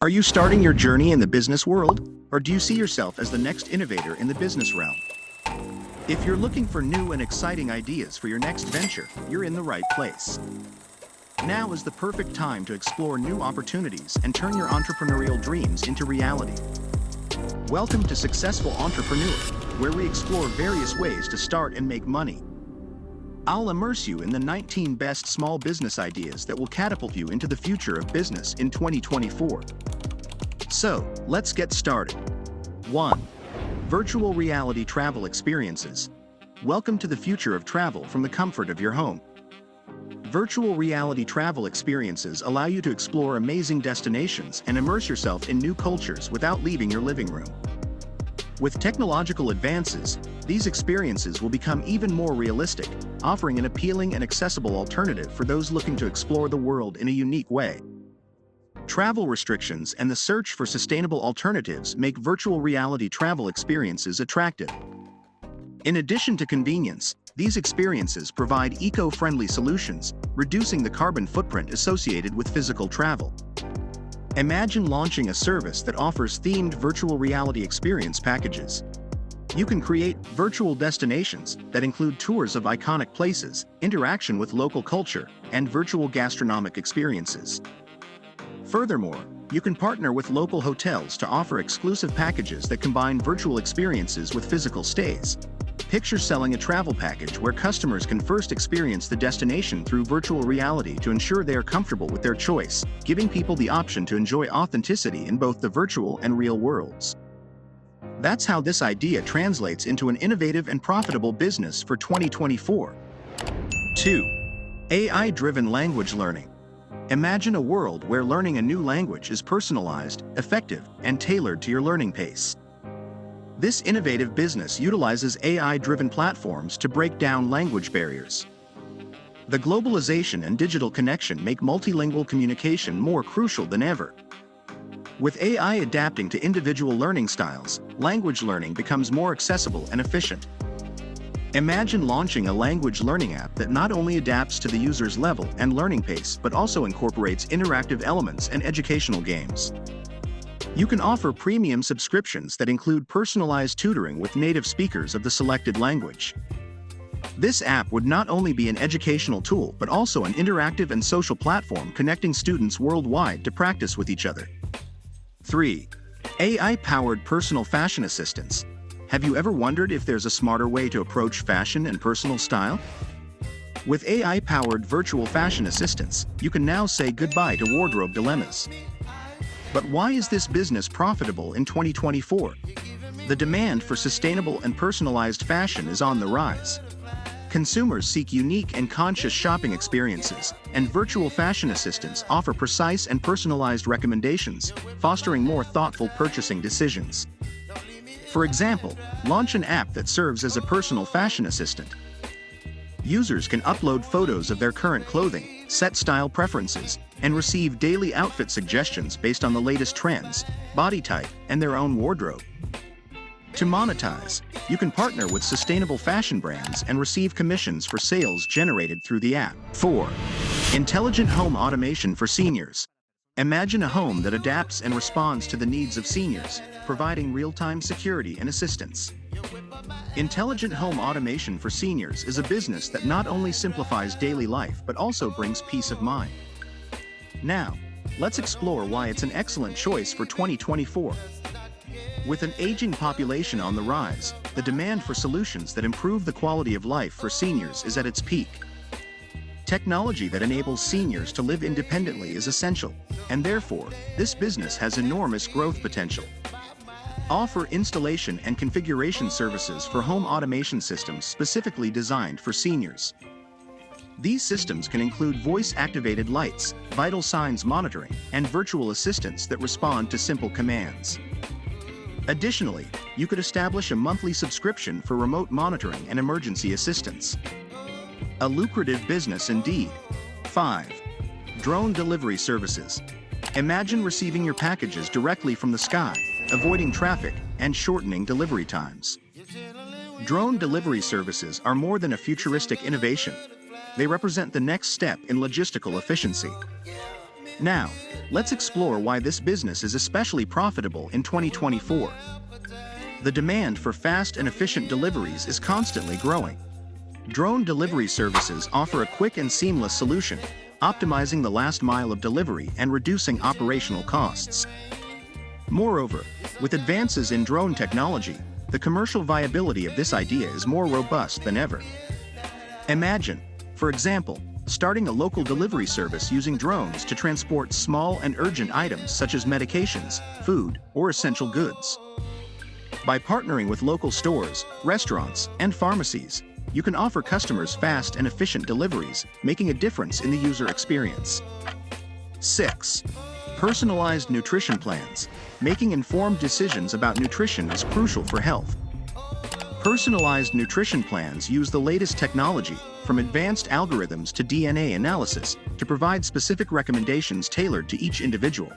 Are you starting your journey in the business world, or do you see yourself as the next innovator in the business realm? If you're looking for new and exciting ideas for your next venture, you're in the right place. Now is the perfect time to explore new opportunities and turn your entrepreneurial dreams into reality. Welcome to Successful Entrepreneur, where we explore various ways to start and make money. I'll immerse you in the 19 best small business ideas that will catapult you into the future of business in 2024. So, let's get started. 1. Virtual reality travel experiences. Welcome to the future of travel from the comfort of your home. Virtual reality travel experiences allow you to explore amazing destinations and immerse yourself in new cultures without leaving your living room. With technological advances, these experiences will become even more realistic, offering an appealing and accessible alternative for those looking to explore the world in a unique way. Travel restrictions and the search for sustainable alternatives make virtual reality travel experiences attractive. In addition to convenience, these experiences provide eco-friendly solutions, reducing the carbon footprint associated with physical travel. Imagine launching a service that offers themed virtual reality experience packages. You can create virtual destinations that include tours of iconic places, interaction with local culture, and virtual gastronomic experiences. Furthermore, you can partner with local hotels to offer exclusive packages that combine virtual experiences with physical stays. Picture selling a travel package where customers can first experience the destination through virtual reality to ensure they are comfortable with their choice, giving people the option to enjoy authenticity in both the virtual and real worlds. That's how this idea translates into an innovative and profitable business for 2024. 2. AI-driven language learning. Imagine a world where learning a new language is personalized, effective, and tailored to your learning pace. This innovative business utilizes AI-driven platforms to break down language barriers. The globalization and digital connection make multilingual communication more crucial than ever. With AI adapting to individual learning styles, language learning becomes more accessible and efficient. Imagine launching a language learning app that not only adapts to the user's level and learning pace but also incorporates interactive elements and educational games. You can offer premium subscriptions that include personalized tutoring with native speakers of the selected language. This app would not only be an educational tool but also an interactive and social platform connecting students worldwide to practice with each other. 3. AI-powered personal fashion assistants. Have you ever wondered if there's a smarter way to approach fashion and personal style? With AI-powered virtual fashion assistants, you can now say goodbye to wardrobe dilemmas. But why is this business profitable in 2024? The demand for sustainable and personalized fashion is on the rise. Consumers seek unique and conscious shopping experiences, and virtual fashion assistants offer precise and personalized recommendations, fostering more thoughtful purchasing decisions. For example, launch an app that serves as a personal fashion assistant. Users can upload photos of their current clothing, set style preferences, and receive daily outfit suggestions based on the latest trends, body type, and their own wardrobe. To monetize, you can partner with sustainable fashion brands and receive commissions for sales generated through the app. 4. Intelligent home automation for seniors. Imagine a home that adapts and responds to the needs of seniors, providing real-time security and assistance. Intelligent home automation for seniors is a business that not only simplifies daily life but also brings peace of mind. Now, let's explore why it's an excellent choice for 2024. With an aging population on the rise, the demand for solutions that improve the quality of life for seniors is at its peak. Technology that enables seniors to live independently is essential, and therefore, this business has enormous growth potential. Offer installation and configuration services for home automation systems specifically designed for seniors. These systems can include voice-activated lights, vital signs monitoring, and virtual assistants that respond to simple commands. Additionally, you could establish a monthly subscription for remote monitoring and emergency assistance. A lucrative business indeed. 5. Drone delivery services. Imagine receiving your packages directly from the sky, avoiding traffic and shortening delivery times. Drone delivery services are more than a futuristic innovation. They represent the next step in logistical efficiency. Now, let's explore why this business is especially profitable in 2024. The demand for fast and efficient deliveries is constantly growing. Drone delivery services offer a quick and seamless solution, optimizing the last mile of delivery and reducing operational costs. Moreover, with advances in drone technology, the commercial viability of this idea is more robust than ever. Imagine, for example, starting a local delivery service using drones to transport small and urgent items such as medications, food, or essential goods. By partnering with local stores, restaurants, and pharmacies, you can offer customers fast and efficient deliveries, making a difference in the user experience. 6. Personalized nutrition plans. Making informed decisions about nutrition is crucial for health. Personalized nutrition plans use the latest technology, from advanced algorithms to DNA analysis, to provide specific recommendations tailored to each individual.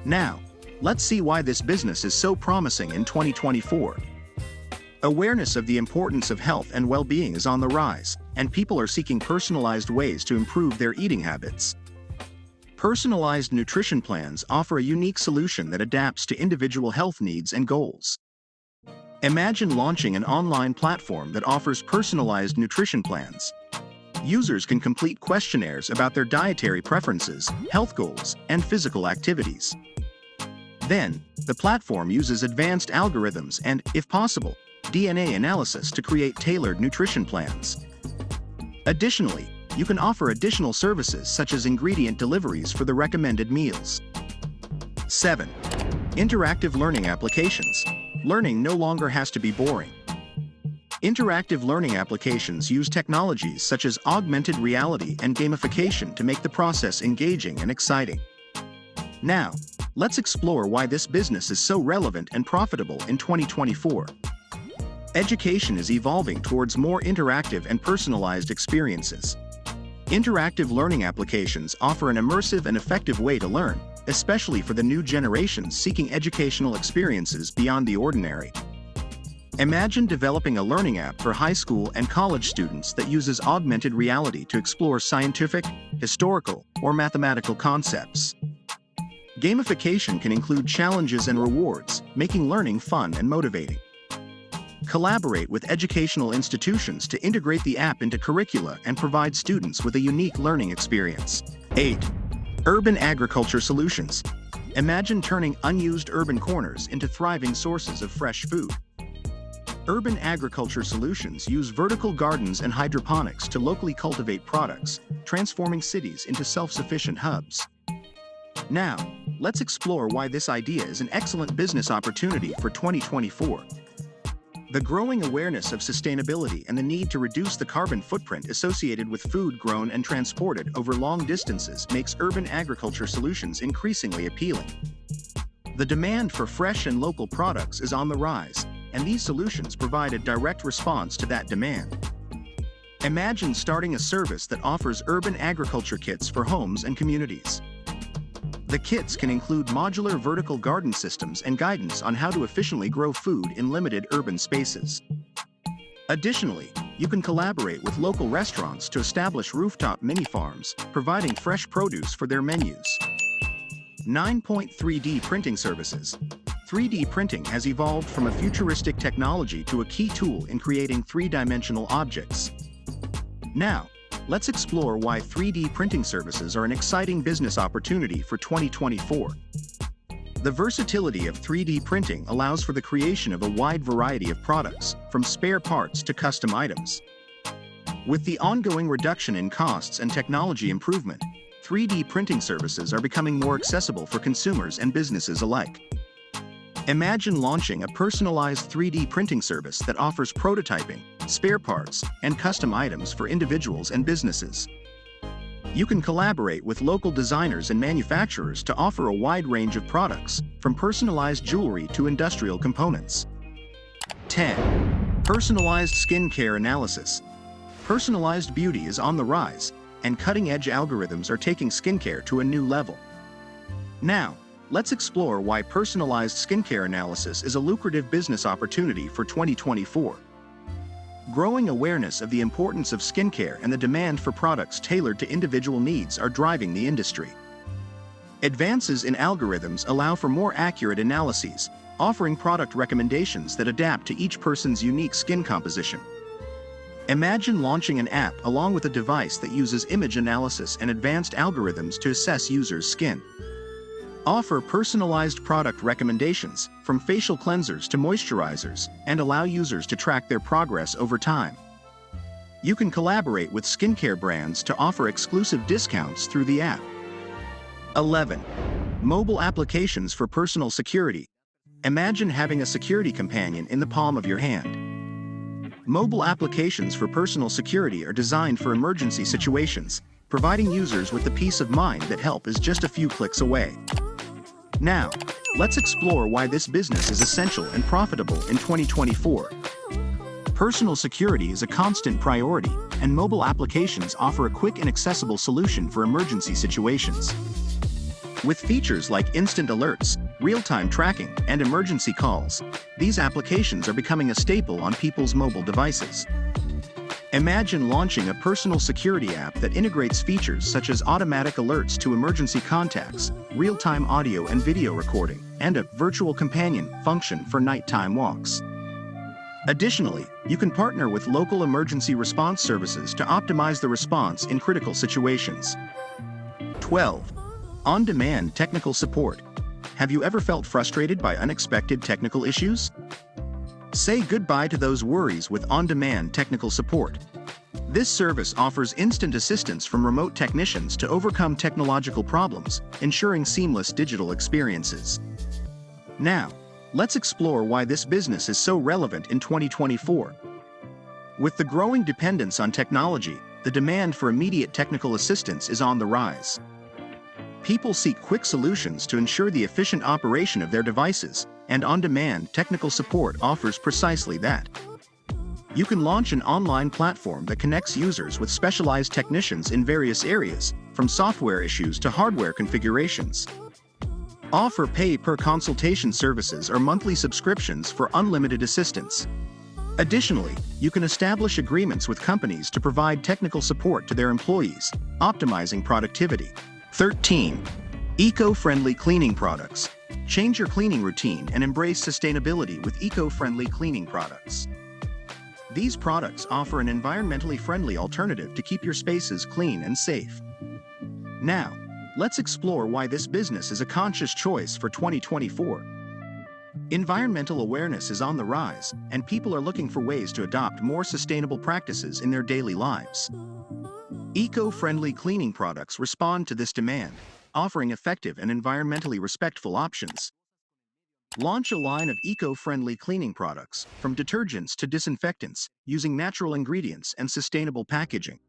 Now, let's see why this business is so promising in 2024. Awareness of the importance of health and well-being is on the rise, and people are seeking personalized ways to improve their eating habits. Personalized nutrition plans offer a unique solution that adapts to individual health needs and goals. Imagine launching an online platform that offers personalized nutrition plans. Users can complete questionnaires about their dietary preferences, health goals, and physical activities. Then, the platform uses advanced algorithms and, if possible, DNA analysis to create tailored nutrition plans. Additionally, you can offer additional services such as ingredient deliveries for the recommended meals. 7. Interactive learning applications. Learning no longer has to be boring. Interactive learning applications use technologies such as augmented reality and gamification to make the process engaging and exciting. Now, let's explore why this business is so relevant and profitable in 2024. Education is evolving towards more interactive and personalized experiences. Interactive learning applications offer an immersive and effective way to learn, especially for the new generations seeking educational experiences beyond the ordinary. Imagine developing a learning app for high school and college students that uses augmented reality to explore scientific, historical, or mathematical concepts. Gamification can include challenges and rewards, making learning fun and motivating. Collaborate with educational institutions to integrate the app into curricula and provide students with a unique learning experience. 8. Urban agriculture solutions. Imagine turning unused urban corners into thriving sources of fresh food. Urban agriculture solutions use vertical gardens and hydroponics to locally cultivate products, transforming cities into self-sufficient hubs. Now, let's explore why this idea is an excellent business opportunity for 2024. The growing awareness of sustainability and the need to reduce the carbon footprint associated with food grown and transported over long distances makes urban agriculture solutions increasingly appealing. The demand for fresh and local products is on the rise, and these solutions provide a direct response to that demand. Imagine starting a service that offers urban agriculture kits for homes and communities. The kits can include modular vertical garden systems and guidance on how to efficiently grow food in limited urban spaces. Additionally, you can collaborate with local restaurants to establish rooftop mini-farms, providing fresh produce for their menus. 9.3D printing services. 3D printing has evolved from a futuristic technology to a key tool in creating three-dimensional objects. Now, let's explore why 3D printing services are an exciting business opportunity for 2024. The versatility of 3D printing allows for the creation of a wide variety of products, from spare parts to custom items. With the ongoing reduction in costs and technology improvement, 3D printing services are becoming more accessible for consumers and businesses alike. Imagine launching a personalized 3D printing service that offers prototyping, spare parts, and custom items for individuals and businesses. You can collaborate with local designers and manufacturers to offer a wide range of products, from personalized jewelry to industrial components. 10. Personalized skincare analysis. Personalized beauty is on the rise, and cutting-edge algorithms are taking skincare to a new level. Now, let's explore why personalized skincare analysis is a lucrative business opportunity for 2024. Growing awareness of the importance of skincare and the demand for products tailored to individual needs are driving the industry. Advances in algorithms allow for more accurate analyses, offering product recommendations that adapt to each person's unique skin composition. Imagine launching an app along with a device that uses image analysis and advanced algorithms to assess users' skin. Offer personalized product recommendations, from facial cleansers to moisturizers, and allow users to track their progress over time. You can collaborate with skincare brands to offer exclusive discounts through the app. 11. Mobile applications for personal security. Imagine having a security companion in the palm of your hand. Mobile applications for personal security are designed for emergency situations, providing users with the peace of mind that help is just a few clicks away. Now, let's explore why this business is essential and profitable in 2024. Personal security is a constant priority, and mobile applications offer a quick and accessible solution for emergency situations. With features like instant alerts, real-time tracking, and emergency calls, these applications are becoming a staple on people's mobile devices. Imagine launching a personal security app that integrates features such as automatic alerts to emergency contacts, real-time audio and video recording, and a virtual companion function for nighttime walks. Additionally, you can partner with local emergency response services to optimize the response in critical situations. 12. On-demand technical support. Have you ever felt frustrated by unexpected technical issues? Say goodbye to those worries with on-demand technical support. This service offers instant assistance from remote technicians to overcome technological problems, ensuring seamless digital experiences. Now, let's explore why this business is so relevant in 2024. With the growing dependence on technology, the demand for immediate technical assistance is on the rise. People seek quick solutions to ensure the efficient operation of their devices, and on-demand technical support offers precisely that. You can launch an online platform that connects users with specialized technicians in various areas, from software issues to hardware configurations. Offer pay-per-consultation services or monthly subscriptions for unlimited assistance. Additionally, you can establish agreements with companies to provide technical support to their employees, optimizing productivity. 13. Eco-friendly cleaning products. Change your cleaning routine and embrace sustainability with eco-friendly cleaning products. These products offer an environmentally friendly alternative to keep your spaces clean and safe. Now, let's explore why this business is a conscious choice for 2024. Environmental awareness is on the rise, and people are looking for ways to adopt more sustainable practices in their daily lives. Eco-friendly cleaning products respond to this demand, offering effective and environmentally respectful options. Launch a line of eco-friendly cleaning products, from detergents to disinfectants, using natural ingredients and sustainable packaging.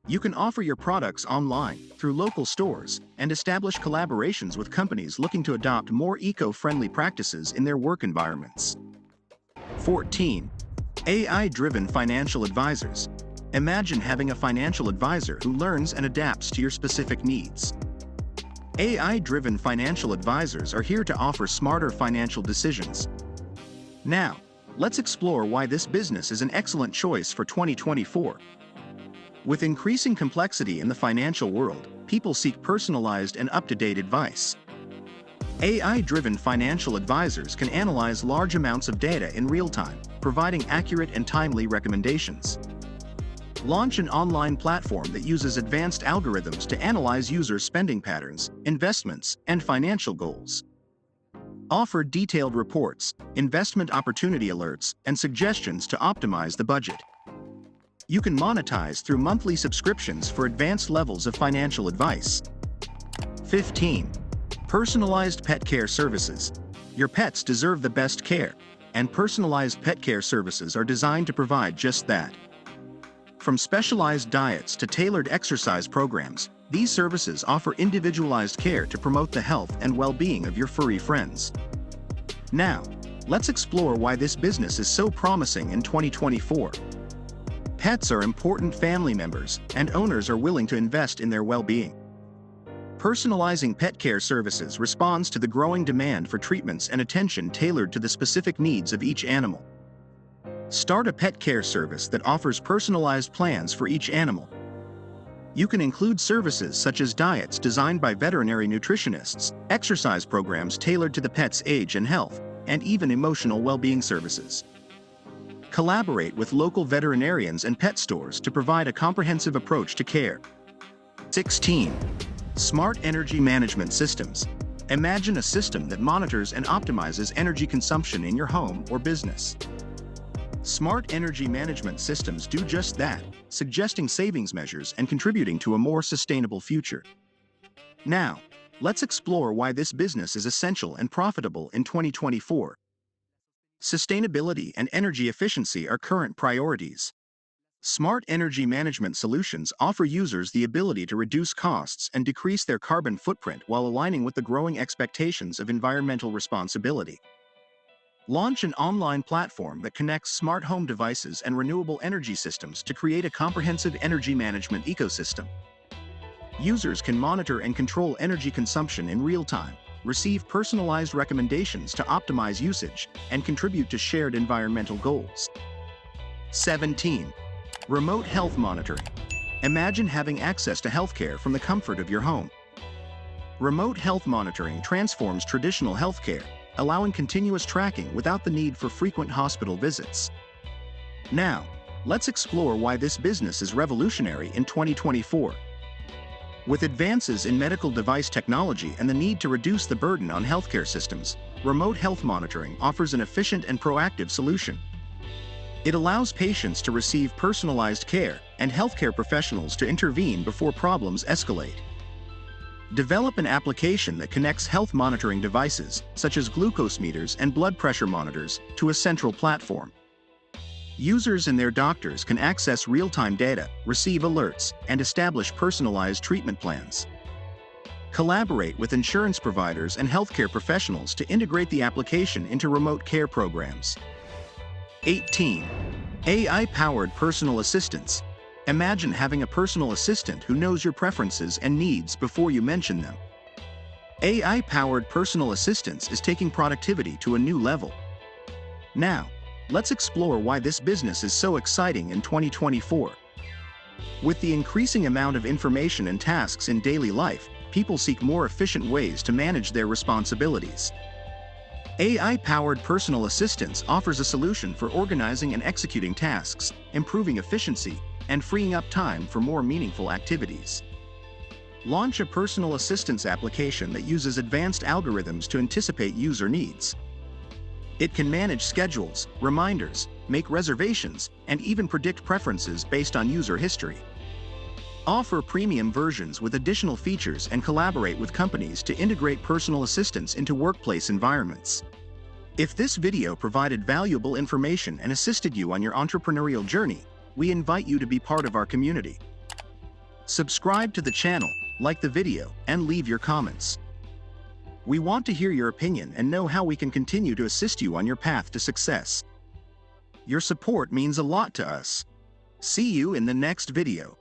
You can offer your products online, through local stores, and establish collaborations with companies looking to adopt more eco-friendly practices in their work environments. 14. AI-driven financial advisors. Imagine having a financial advisor who learns and adapts to your specific needs. AI-driven financial advisors are here to offer smarter financial decisions. Now, let's explore why this business is an excellent choice for 2024. With increasing complexity in the financial world, people seek personalized and up-to-date advice. AI-driven financial advisors can analyze large amounts of data in real time, providing accurate and timely recommendations. Launch an online platform that uses advanced algorithms to analyze user spending patterns, investments, and financial goals. Offer detailed reports, investment opportunity alerts, and suggestions to optimize the budget. You can monetize through monthly subscriptions for advanced levels of financial advice. 15. Personalized pet care services. Your pets deserve the best care, and personalized pet care services are designed to provide just that. From specialized diets to tailored exercise programs, these services offer individualized care to promote the health and well-being of your furry friends. Now, let's explore why this business is so promising in 2024. Pets are important family members, and owners are willing to invest in their well-being. Personalizing pet care services responds to the growing demand for treatments and attention tailored to the specific needs of each animal. Start a pet care service that offers personalized plans for each animal. You can include services such as diets designed by veterinary nutritionists, exercise programs tailored to the pet's age and health, and even emotional well-being services. Collaborate with local veterinarians and pet stores to provide a comprehensive approach to care. 16. Smart energy management systems. Imagine a system that monitors and optimizes energy consumption in your home or business. Smart energy management systems do just that, suggesting savings measures and contributing to a more sustainable future. Now, let's explore why this business is essential and profitable in 2024. Sustainability and energy efficiency are current priorities. Smart energy management solutions offer users the ability to reduce costs and decrease their carbon footprint while aligning with the growing expectations of environmental responsibility. Launch an online platform that connects smart home devices and renewable energy systems to create a comprehensive energy management ecosystem. Users can monitor and control energy consumption in real time, receive personalized recommendations to optimize usage, and contribute to shared environmental goals. 17. Remote health monitoring. Imagine having access to healthcare from the comfort of your home. Remote health monitoring transforms traditional healthcare, allowing continuous tracking without the need for frequent hospital visits. Now, let's explore why this business is revolutionary in 2024. With advances in medical device technology and the need to reduce the burden on healthcare systems, remote health monitoring offers an efficient and proactive solution. It allows patients to receive personalized care and healthcare professionals to intervene before problems escalate. Develop an application that connects health monitoring devices, such as glucose meters and blood pressure monitors, to a central platform. Users and their doctors can access real-time data, receive alerts, and establish personalized treatment plans. Collaborate with insurance providers and healthcare professionals to integrate the application into remote care programs. 18. AI-powered personal assistants. Imagine having a personal assistant who knows your preferences and needs before you mention them. AI-powered personal assistance is taking productivity to a new level. Now, let's explore why this business is so exciting in 2024. With the increasing amount of information and tasks in daily life, people seek more efficient ways to manage their responsibilities. AI-powered personal assistance offers a solution for organizing and executing tasks, improving efficiency, and freeing up time for more meaningful activities. Launch a personal assistance application that uses advanced algorithms to anticipate user needs. It can manage schedules, reminders, make reservations, and even predict preferences based on user history. Offer premium versions with additional features and collaborate with companies to integrate personal assistance into workplace environments. If this video provided valuable information and assisted you on your entrepreneurial journey, we invite you to be part of our community. Subscribe to the channel, like the video, and leave your comments. We want to hear your opinion and know how we can continue to assist you on your path to success. Your support means a lot to us. See you in the next video.